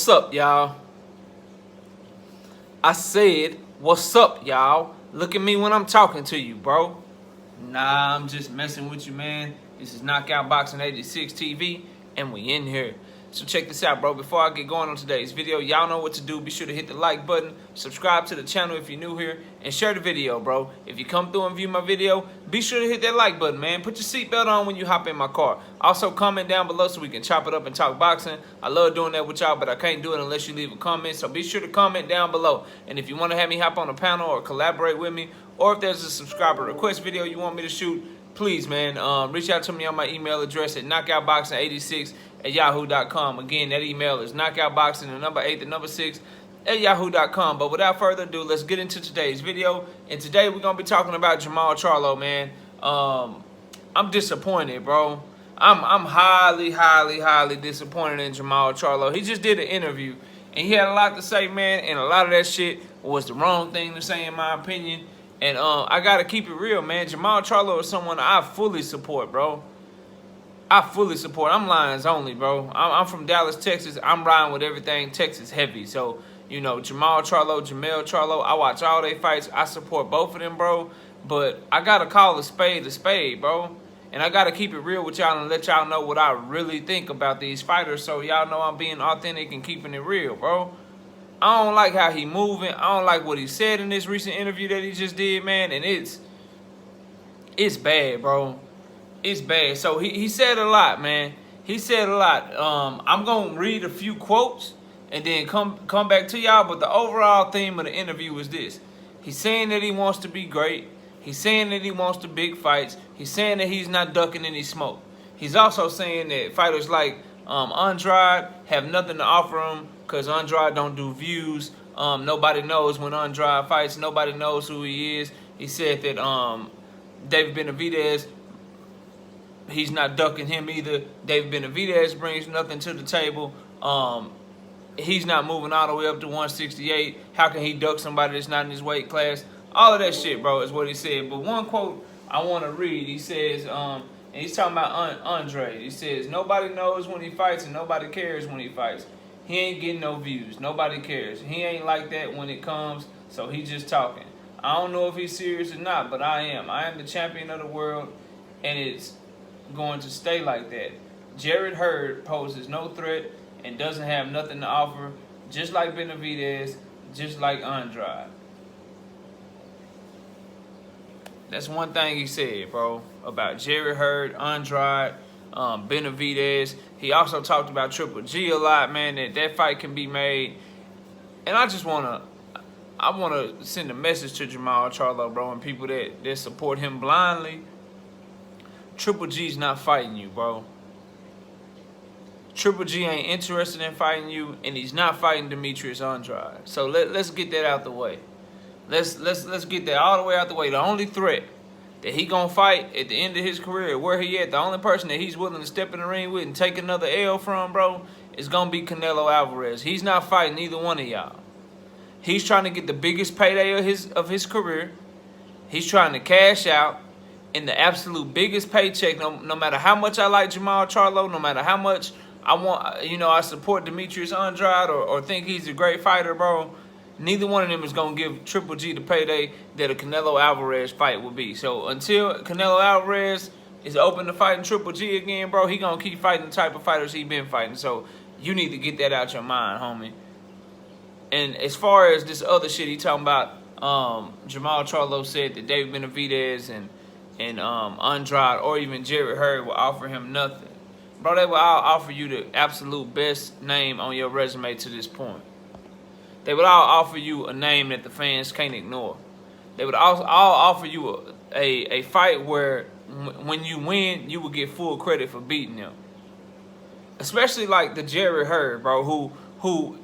What's up, y'all? I said, what's up, y'all? Look at me when I'm talking to you, bro. Nah, I'm just messing with you, man. This is Knockout Boxing 86 TV, and we in here. So check this out, bro. Before I get going on today's video, y'all know what to do. Be sure to hit the like button, subscribe to the channel if you're new here, and share the video, bro. If you come through and view my video, be sure to hit that like button, man. Put your seatbelt on when you hop in my car. Also, comment down below so we can chop it up and talk boxing. I love doing that with y'all, but I can't do it unless you leave a comment. So be sure to comment down below. And if you want to have me hop on a panel or collaborate with me, or if there's a subscriber request video you want me to shoot, please, man, reach out to me on my email address at knockoutboxing86@yahoo.com. Again, that email is knockoutboxing, the number 8, the number 6, at yahoo.com. But without further ado, let's get into today's video. And today we're going to be talking about Jermall Charlo, man. I'm disappointed, bro. I'm highly disappointed in Jermall Charlo. He just did an interview, and he had a lot to say, man, and a lot of that shit was the wrong thing to say, in my opinion. And I got to keep it real, man. Jermall Charlo is someone I fully support, bro. I fully support. I'm Lions only, bro. I'm from Dallas, Texas. I'm riding with everything Texas heavy. So, you know, Jermall Charlo, I watch all their fights. I support both of them, bro. But I got to call a spade, bro. And I got to keep it real with y'all and let y'all know what I really think about these fighters, so y'all know I'm being authentic and keeping it real, bro. I don't like how he moving. I don't like what he said in this recent interview that he just did, man. And it's bad, bro. It's bad. So he said a lot, man. He said a lot. I'm going to read a few quotes and then come back to y'all. But the overall theme of the interview is this. He's saying that he wants to be great. He's saying that he wants the big fights. He's saying that he's not ducking any smoke. He's also saying that fighters like Andrade have nothing to offer him because Andrade don't do views. Nobody knows when Andrade fights. Nobody knows who he is. He said that David Benevidez, he's not ducking him either. David Benevidez brings nothing to the table. He's not moving all the way up to 168. How can he duck somebody that's not in his weight class? All of that shit, bro, is what he said. But one quote I want to read, he says, and he's talking about Andrade. He says, nobody knows when he fights and nobody cares when he fights. He ain't getting no views. Nobody cares. He ain't like that when it comes, so he just talking. I don't know if he's serious or not, but I am. I am the champion of the world, and it's going to stay like that. Jarrett Hurd poses no threat and doesn't have nothing to offer, just like Benavidez, just like Andrade. That's one thing he said, bro, about Jarrett Hurd, Andrade, Benavidez. He also talked about Triple G a lot, man, that fight can be made. And I just want to send a message to Jermall Charlo, bro, and people that support him blindly. Triple G's not fighting you, bro. Triple G ain't interested in fighting you, and he's not fighting Demetrius Andrade. So let's get that out the way. Let's get that all the way out the way. The only threat that he gonna fight at the end of his career, where he at, the only person that he's willing to step in the ring with and take another L from, bro, is gonna be Canelo Alvarez. He's not fighting either one of y'all. He's trying to get the biggest payday of his career. He's trying to cash out in the absolute biggest paycheck. No matter how much I like Jermall Charlo, no matter how much I support Demetrius Andrade or think he's a great fighter, bro. Neither one of them is going to give Triple G the payday that a Canelo Alvarez fight would be. So until Canelo Alvarez is open to fighting Triple G again, bro, he going to keep fighting the type of fighters he been fighting. So you need to get that out your mind, homie. And as far as this other shit he talking about, Jermall Charlo said that David Benavidez and Andrade or even Jarrett Hurd will offer him nothing. Bro, they will all offer you the absolute best name on your resume to this point. They would all offer you a name that the fans can't ignore. They would all offer you a fight where when you win, you will get full credit for beating them. Especially like the Jarrett Hurd, bro, who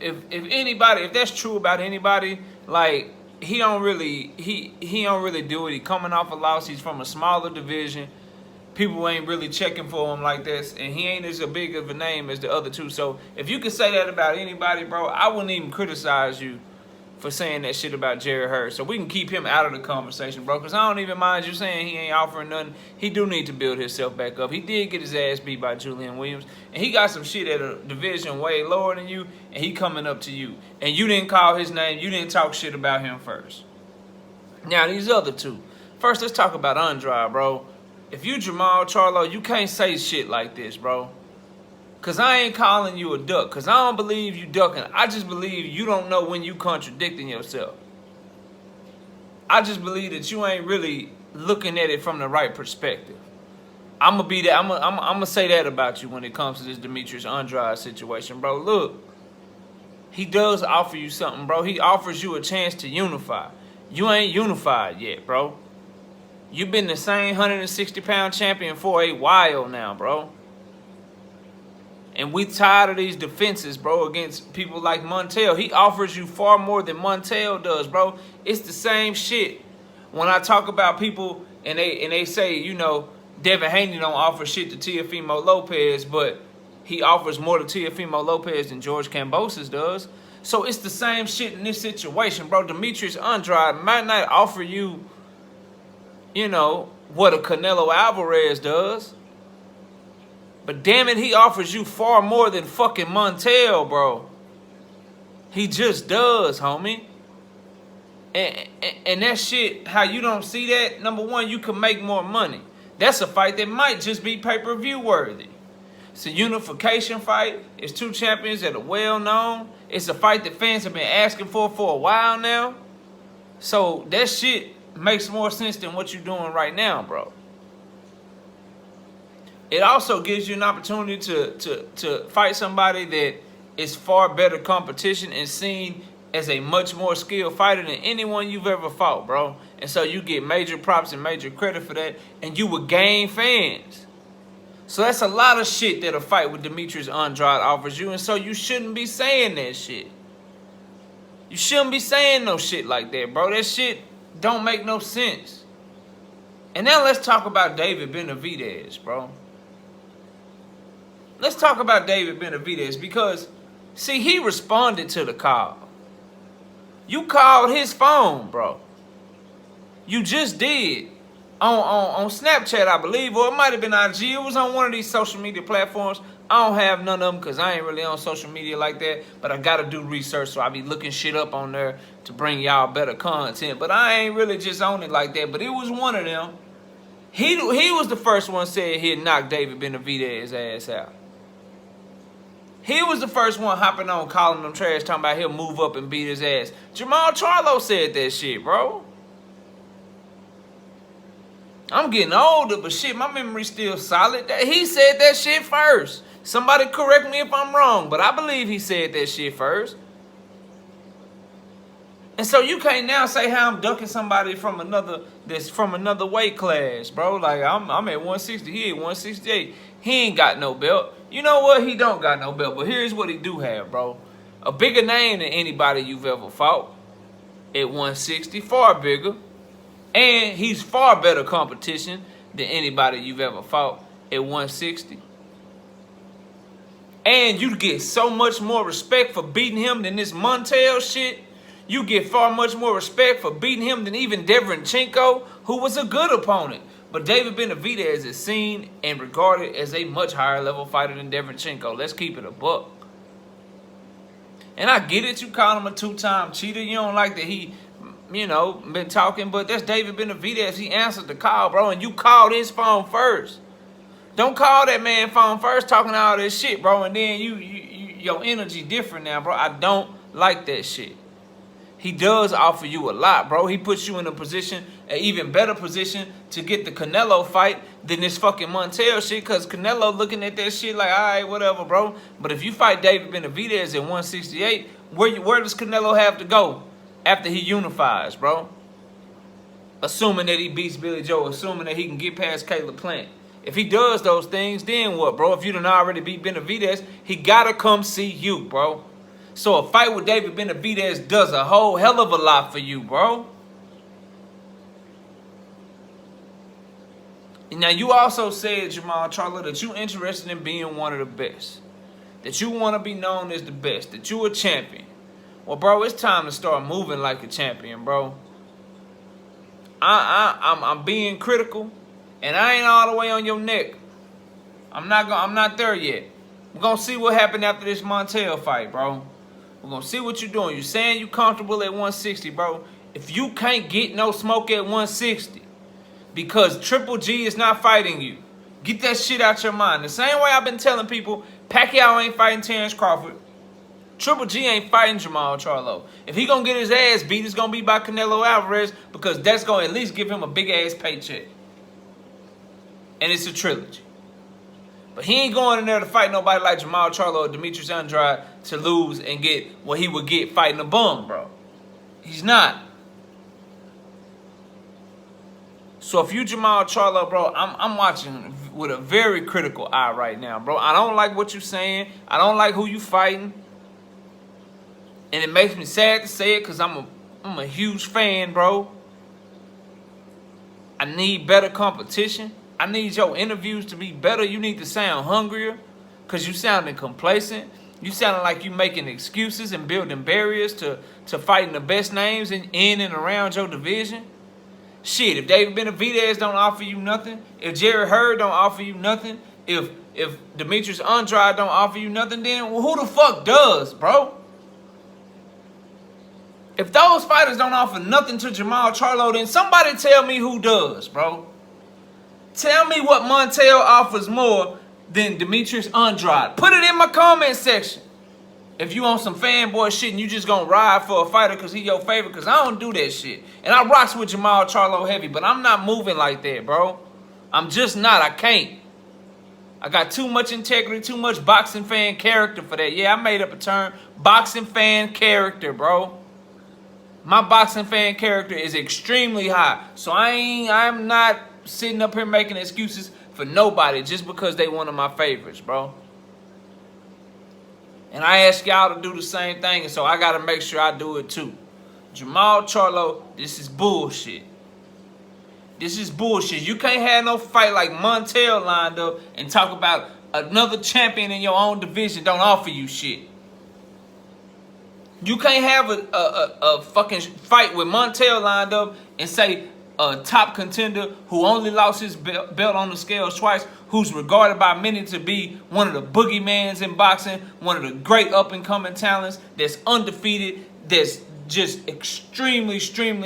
if that's true about anybody, like he don't really do it. He coming off a loss. He's from a smaller division. People ain't really checking for him like this, and he ain't as big of a name as the other two. So if you could say that about anybody, bro, I wouldn't even criticize you for saying that shit about Jerry Hurd. So we can keep him out of the conversation, bro, because I don't even mind you saying he ain't offering nothing. He do need to build himself back up. He did get his ass beat by Julian Williams, and he got some shit at a division way lower than you, and he coming up to you. And you didn't call his name. You didn't talk shit about him first. Now, these other two. First, let's talk about Andrade, bro. If you Jermall Charlo, you can't say shit like this, bro. Because I ain't calling you a duck. Because I don't believe you ducking. I just believe you don't know when you contradicting yourself. I just believe that you ain't really looking at it from the right perspective. I'm going to be that. I'm going to say that about you when it comes to this Demetrius Andrade situation, bro. Look, he does offer you something, bro. He offers you a chance to unify. You ain't unified yet, bro. You've been the same 160-pound champion for a while now, bro. And we tired of these defenses, bro, against people like Montel. He offers you far more than Montel does, bro. It's the same shit. When I talk about people and they say, you know, Devin Haney don't offer shit to Teofimo Lopez, but he offers more to Teofimo Lopez than George Kambosos does. So it's the same shit in this situation, bro. Demetrius Andrade might not offer you, you know, what a Canelo Alvarez does. But damn it, he offers you far more than fucking Montel, bro. He just does, homie. And that shit, how you don't see that, number one, you can make more money. That's a fight that might just be pay-per-view worthy. It's a unification fight. It's two champions that are well-known. It's a fight that fans have been asking for a while now. So that shit makes more sense than what you're doing right now, bro. It also gives you an opportunity to fight somebody that is far better competition and seen as a much more skilled fighter than anyone you've ever fought, bro. And so you get major props and major credit for that, and you would gain fans. So that's a lot of shit that a fight with Demetrius Andrade offers you, and so you shouldn't be saying that shit. You shouldn't be saying no shit like that, bro. That shit don't make no sense. And now let's talk about David Benevidez, bro. Let's talk about David Benevidez because, see, he responded to the call. You called his phone, bro. You just did. On Snapchat, I believe, or it might have been IG. It was on one of these social media platforms. I don't have none of them because I ain't really on social media like that. But I got to do research, so I be looking shit up on there to bring y'all better content. But I ain't really just on it like that. But it was one of them. He was the first one said he'd knock David Benevidez's ass out. He was the first one hopping on, calling them trash, talking about he'll move up and beat his ass. Jermall Charlo said that shit, bro. I'm getting older, but shit, my memory's still solid. He said that shit first. Somebody correct me if I'm wrong, but I believe he said that shit first. And so you can't now say how I'm ducking somebody from another weight class, bro. Like I'm at 160, he at 168. He ain't got no belt. You know what? He don't got no belt, but here's what he do have, bro. A bigger name than anybody you've ever fought at 160, far bigger. And he's far better competition than anybody you've ever fought at 160. And you get so much more respect for beating him than this Montel shit. You get far much more respect for beating him than even Derevyanchenko, who was a good opponent. But David Benevidez is seen and regarded as a much higher level fighter than Derevyanchenko. Let's keep it a buck. And I get it, you call him a two-time cheater. You don't like that he, you know, been talking, but that's David Benevidez. He answered the call, bro, and you called his phone first. Don't call that man phone first talking all this shit, bro, and then your energy different now, bro. I don't like that shit. He does offer you a lot, bro. He puts you in a position, an even better position to get the Canelo fight than this fucking Montel shit, because Canelo looking at that shit like, all right, whatever, bro. But if you fight David Benevidez at 168, where does Canelo have to go after he unifies, bro? Assuming that he beats Billy Joe, assuming that he can get past Caleb Plant. If he does those things, then what, bro? If you done already beat Benavidez, he gotta come see you, bro. So a fight with David Benavidez does a whole hell of a lot for you, bro. And now you also said, Jermall Charlo, that you interested in being one of the best. That you want to be known as the best. That you a champion. Well, bro, it's time to start moving like a champion, bro. I'm being critical, and I ain't all the way on your neck. I'm not there yet. We're gonna see what happened after this Montel fight, bro. We're gonna see what you're doing. You're saying you comfortable at 160, bro. If you can't get no smoke at 160 because Triple G is not fighting you, get that shit out your mind. The same way I've been telling people, Pacquiao ain't fighting Terrence Crawford. Triple G ain't fighting Jermall Charlo. If he gonna get his ass beat, it's gonna be by Canelo Alvarez, because that's gonna at least give him a big ass paycheck. And it's a trilogy. But he ain't going in there to fight nobody like Jermall Charlo or Demetrius Andrade to lose and get what he would get fighting a bum, bro. He's not. So if you Jermall Charlo, bro, I'm watching with a very critical eye right now, bro. I don't like what you're saying. I don't like who you fighting. And it makes me sad to say it, because I'm a huge fan, bro. I need better competition. I need your interviews to be better. You need to sound hungrier, because you sounding complacent. You sounding like you making excuses and building barriers to fighting the best names in and around your division. Shit, if David Benevidez don't offer you nothing, if Jerry Hurd don't offer you nothing, if Demetrius Andrade don't offer you nothing, then who the fuck does, bro? If those fighters don't offer nothing to Jermall Charlo, then somebody tell me who does, bro. Tell me what Montel offers more than Demetrius Andrade. Put it in my comment section. If you on some fanboy shit and you just gonna ride for a fighter because he your favorite, because I don't do that shit. And I rocks with Jermall Charlo heavy, but I'm not moving like that, bro. I'm just not. I can't. I got too much integrity, too much boxing fan character for that. Yeah, I made up a term. Boxing fan character, bro. My boxing fan character is extremely high. So I'm not sitting up here making excuses for nobody just because they one of my favorites, bro. And I ask y'all to do the same thing, and so I got to make sure I do it too. Jermall Charlo, this is bullshit. This is bullshit. You can't have no fight like Montel lined up and talk about another champion in your own division don't offer you shit. You can't have a fucking fight with Montel lined up and say a top contender who only lost his belt on the scales twice, who's regarded by many to be one of the boogeymans in boxing, one of the great up-and-coming talents, that's undefeated, that's just extremely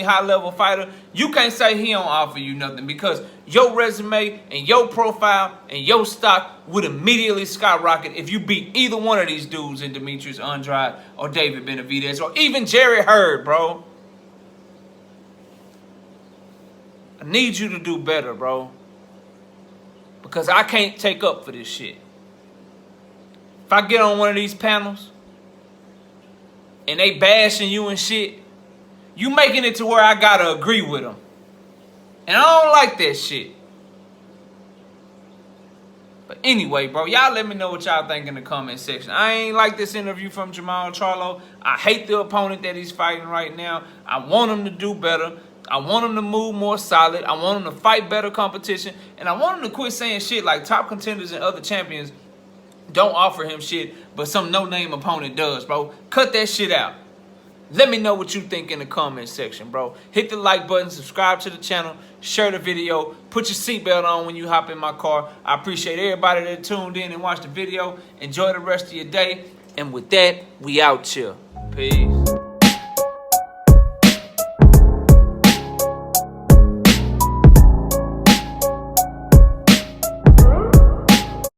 high-level fighter. You can't say he don't offer you nothing, because your resume and your profile and your stock would immediately skyrocket if you beat either one of these dudes in Demetrius Andrade or David Benevidez or even Jerry Hurd, bro. I need you to do better, bro, because I can't take up for this shit. If I get on one of these panels and they bashing you and shit, you making it to where I gotta agree with them. And I don't like that shit. But anyway, bro, y'all let me know what y'all think in the comment section. I ain't like this interview from Jermall Charlo. I hate the opponent that he's fighting right now. I want him to do better. I want him to move more solid. I want him to fight better competition. And I want him to quit saying shit like top contenders and other champions don't offer him shit, but some no-name opponent does, bro. Cut that shit out. Let me know what you think in the comment section, bro. Hit the like button, subscribe to the channel, share the video, put your seatbelt on when you hop in my car. I appreciate everybody that tuned in and watched the video. Enjoy the rest of your day. And with that, we out here. Peace.